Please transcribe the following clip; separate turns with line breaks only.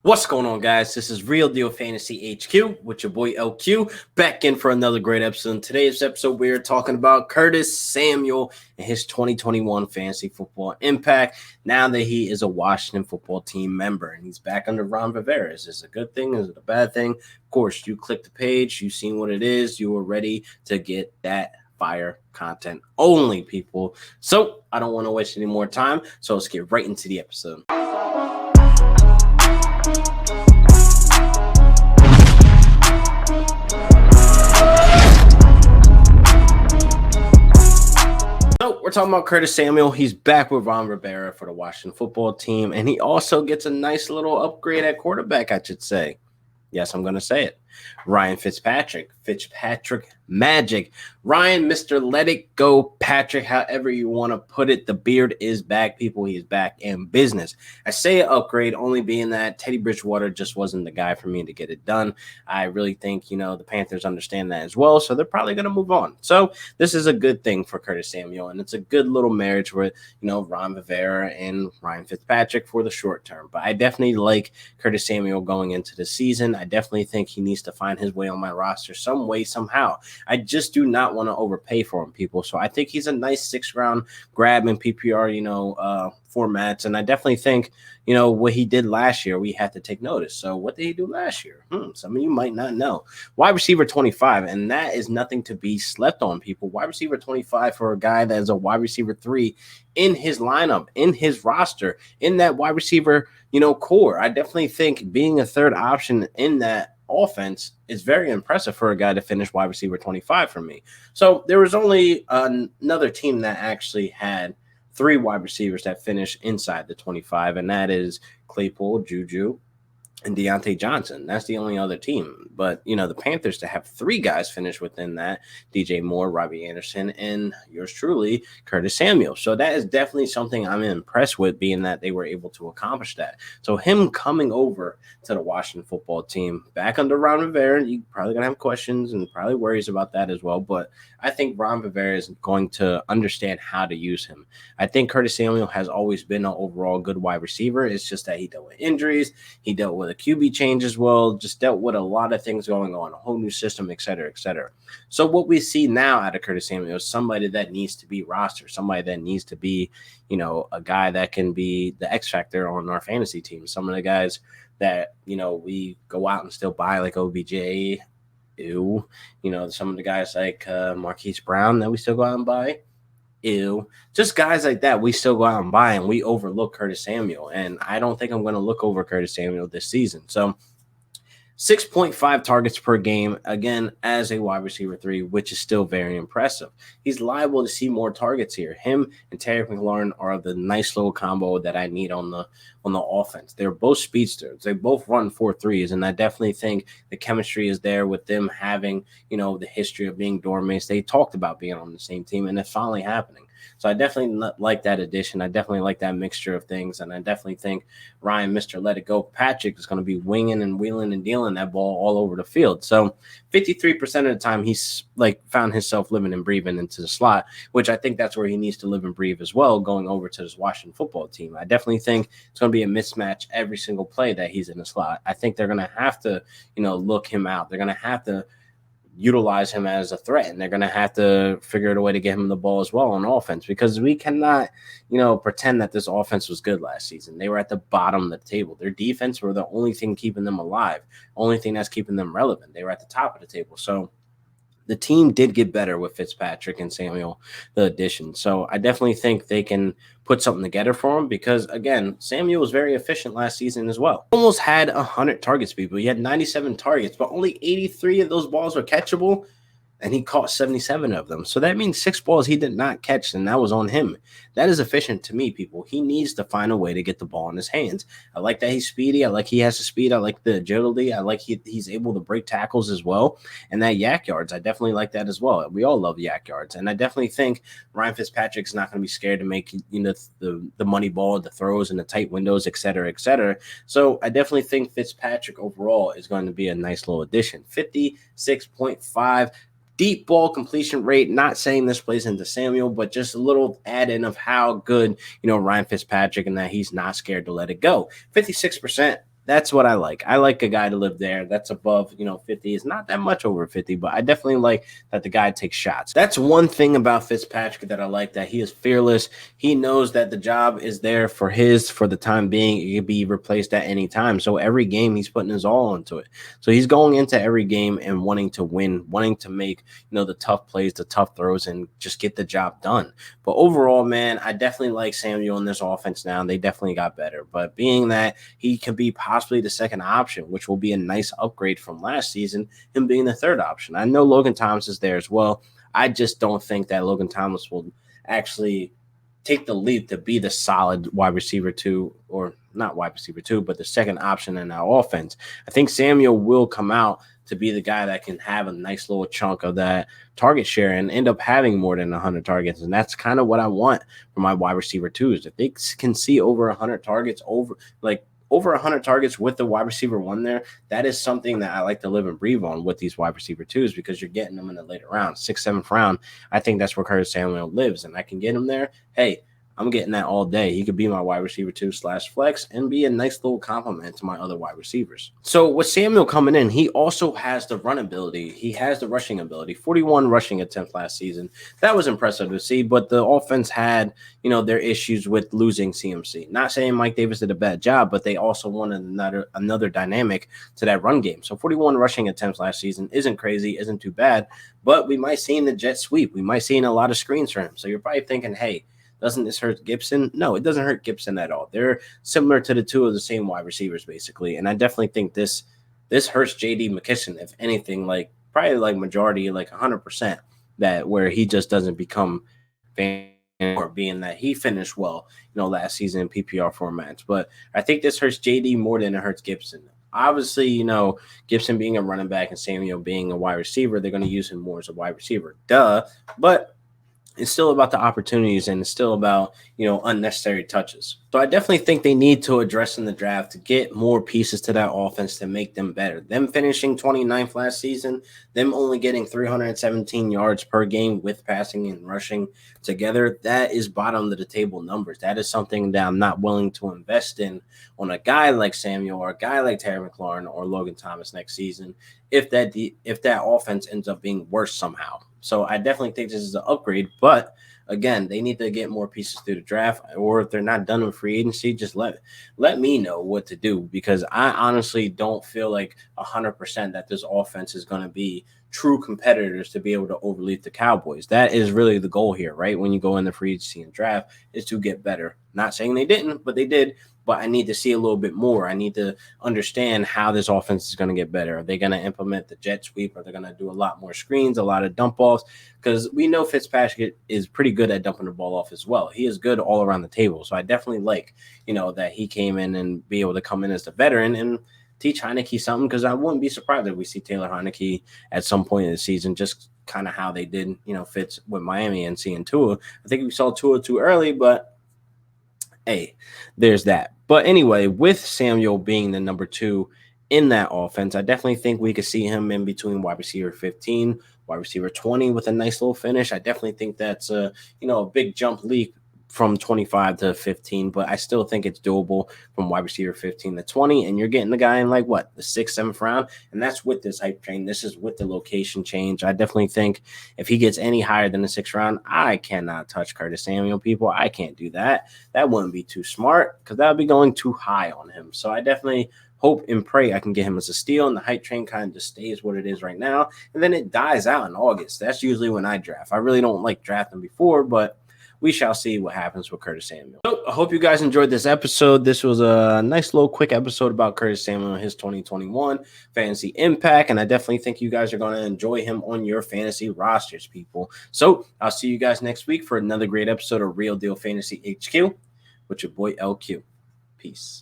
What's going on, guys? This is Real Deal Fantasy HQ with your boy LQ back in for another great episode. In today's episode, we're talking about Curtis Samuel and his 2021 fantasy football impact now that he is a Washington football team member and he's back under Ron Rivera. Is this a good thing? Is it a bad thing? Of course, you click the page, you've seen what it is, you are ready to get that fire content only, people. So I don't want to waste any more time, so let's get right into the episode. We're talking about Curtis Samuel. He's back with Ron Rivera for the Washington football team, and he also gets a nice little upgrade at quarterback, I should say. Yes, I'm going to say it. Ryan Fitzpatrick Magic. Ryan, Mr. Let It Go Patrick, however you want to put it. The beard is back, people. He is back in business. I say upgrade only being that Teddy Bridgewater just wasn't the guy for me to get it done. I really think, the Panthers understand that as well, so they're probably going to move on. So this is a good thing for Curtis Samuel, and it's a good little marriage with, Ron Rivera and Ryan Fitzpatrick for the short term. But I definitely like Curtis Samuel going into the season. I definitely think he needs to find his way on my roster some way, somehow. I just do not want to overpay for him, people. So I think he's a nice 6th round grab in PPR, formats. And I definitely think, what he did last year, we have to take notice. So what did he do last year? Some of you might not know. Wide receiver 25, and that is nothing to be slept on, people. Wide receiver 25 for a guy that is a wide receiver 3 in his lineup, in his roster, in that wide receiver, core. I definitely think being a third option in that offense is very impressive for a guy to finish wide receiver 25 for me. So there was only another team that actually had 3 wide receivers that finished inside the 25, and that is Claypool, Juju, and Deontay Johnson. That's the only other team. But, the Panthers to have 3 guys finish within that, DJ Moore, Robbie Anderson, and yours truly, Curtis Samuel. So that is definitely something I'm impressed with, being that they were able to accomplish that. So him coming over to the Washington football team, back under Ron Rivera, you're probably going to have questions and probably worries about that as well. But I think Ron Rivera is going to understand how to use him. I think Curtis Samuel has always been an overall good wide receiver. It's just that he dealt with injuries. He dealt with a QB change as well, just dealt with a lot of things going on, a whole new system, et cetera, et cetera. So what we see now out of Curtis Samuel is somebody that needs to be rostered, somebody that needs to be, a guy that can be the X factor on our fantasy team. Some of the guys that, we go out and still buy, like OBJ, some of the guys like Marquise Brown that we still go out and buy. Just guys like that we still go out and buy, and we overlook Curtis Samuel. And I don't think I'm going to look over Curtis Samuel this season. So 6.5 targets per game, again, as a wide receiver 3, which is still very impressive. He's liable to see more targets here. Him and Terry McLaurin are the nice little combo that I need on the offense. They're both speedsters. They both run 4.3s, and I definitely think the chemistry is there with them having, the history of being dorm mates. They talked about being on the same team, and it's finally happening. So I definitely like that addition. I definitely like that mixture of things. And I definitely think Ryan, Mr. Let It Go Patrick, is going to be winging and wheeling and dealing that ball all over the field. So 53% of the time, he's found himself living and breathing into the slot, which I think that's where he needs to live and breathe as well, going over to this Washington football team. I definitely think it's going to be a mismatch every single play that he's in the slot. I think they're going to have to, look him out. They're going to have to utilize him as a threat, and they're going to have to figure out a way to get him the ball as well on offense, because we cannot, pretend that this offense was good last season. They were at the bottom of the table. Their defense were the only thing keeping them alive, only thing that's keeping them relevant. They were at the top of the table. So the team did get better with Fitzpatrick and Samuel, the addition. So I definitely think they can put something together for him, because, again, Samuel was very efficient last season as well. Almost had 100 targets, people. He had 97 targets, but only 83 of those balls were catchable, and he caught 77 of them. So that means 6 balls he did not catch, and that was on him. That is efficient to me, people. He needs to find a way to get the ball in his hands. I like that he's speedy. I like he has the speed. I like the agility. I like he's able to break tackles as well. And that yak yards, I definitely like that as well. We all love yak yards. And I definitely think Ryan Fitzpatrick's not going to be scared to make the money ball, the throws, and the tight windows, et cetera, et cetera. So I definitely think Fitzpatrick overall is going to be a nice little addition. 56.5 deep ball completion rate. Not saying this plays into Samuel, but just a little add-in of how good, Ryan Fitzpatrick, and that he's not scared to let it go. 56%. That's what I like. I like a guy to live there that's above, 50. It's not that much over 50, but I definitely like that the guy takes shots. That's one thing about Fitzpatrick that I like, that he is fearless. He knows that the job is there for the time being. It can be replaced at any time. So every game he's putting his all into it. So he's going into every game and wanting to win, wanting to make, the tough plays, the tough throws, and just get the job done. But overall, man, I definitely like Samuel in this offense now. They definitely got better. But being that he can be possibly the second option, which will be a nice upgrade from last season, him being the third option. I know Logan Thomas is there as well. I just don't think that Logan Thomas will actually take the leap to be the solid wide receiver two, or not wide receiver two, but the second option in our offense. I think Samuel will come out to be the guy that can have a nice little chunk of that target share and end up having more than 100 targets. And that's kind of what I want for my wide receiver twos. If they can see over 100 targets, over 100 targets with the wide receiver one there, that is something that I like to live and breathe on with these wide receiver twos, because you're getting them in the later round, 6th, 7th round. I think that's where Curtis Samuel lives, and I can get him there. Hey, I'm getting that all day. He could be my wide receiver 2/flex and be a nice little compliment to my other wide receivers. So with Samuel coming in, he also has the run ability. He has the rushing ability. 41 rushing attempts last season. That was impressive to see, but the offense had, their issues with losing CMC. Not saying Mike Davis did a bad job, but they also wanted another dynamic to that run game. So 41 rushing attempts last season isn't crazy, isn't too bad, but we might see in the jet sweep. We might see in a lot of screens for him. So you're probably thinking, hey, doesn't this hurt Gibson? No, it doesn't hurt Gibson at all. They're similar to the two of the same wide receivers, basically. And I definitely think this hurts J.D. McKissic, if anything, probably majority, 100%, that where he just doesn't become fan, or being that he finished well, last season in PPR formats. But I think this hurts J.D. more than it hurts Gibson. Obviously, Gibson being a running back and Samuel being a wide receiver, they're going to use him more as a wide receiver. Duh. But it's still about the opportunities, and it's still about, unnecessary touches. So I definitely think they need to address in the draft to get more pieces to that offense to make them better. Them finishing 29th last season, them only getting 317 yards per game with passing and rushing together, that is bottom of the table numbers. That is something that I'm not willing to invest in on a guy like Samuel or a guy like Terry McLaurin or Logan Thomas next season if that offense ends up being worse somehow. So I definitely think this is an upgrade, but again, they need to get more pieces through the draft, or if they're not done with free agency, just let me know what to do, because I honestly don't feel like 100% that this offense is going to be true competitors to be able to overleap the Cowboys. That is really the goal here, right? When you go in the free agency and draft, is to get better. Not saying they didn't, but they did. But I need to see a little bit more. I need to understand how this offense is going to get better. Are they going to implement the jet sweep? Are they going to do a lot more screens, a lot of dump offs? Because we know Fitzpatrick is pretty good at dumping the ball off as well. He is good all around the table. So I definitely like, that he came in and be able to come in as the veteran and teach Heineke something, because I wouldn't be surprised if we see Taylor Heineke at some point in the season, just kind of how they did, Fitz with Miami and seeing Tua. I think we saw Tua too early, but hey, there's that. But anyway, with Samuel being the number 2 in that offense, I definitely think we could see him in between wide receiver 15, wide receiver 20 with a nice little finish. I definitely think that's a big jump leap from 25 to 15, but I still think it's doable from wide receiver 15 to 20, and you're getting the guy in the 6th, 7th round, and that's with this hype train. This is with the location change. I definitely think if he gets any higher than the 6th round, I cannot touch Curtis Samuel, people. I can't do that. That wouldn't be too smart, because that would be going too high on him. So I definitely hope and pray I can get him as a steal, and the hype train kind of just stays what it is right now, and then it dies out in August. That's usually when I draft. I really don't like drafting before, but we shall see what happens with Curtis Samuel. So I hope you guys enjoyed this episode. This was a nice little quick episode about Curtis Samuel and his 2021 fantasy impact. And I definitely think you guys are going to enjoy him on your fantasy rosters, people. So I'll see you guys next week for another great episode of Real Deal Fantasy HQ with your boy LQ. Peace.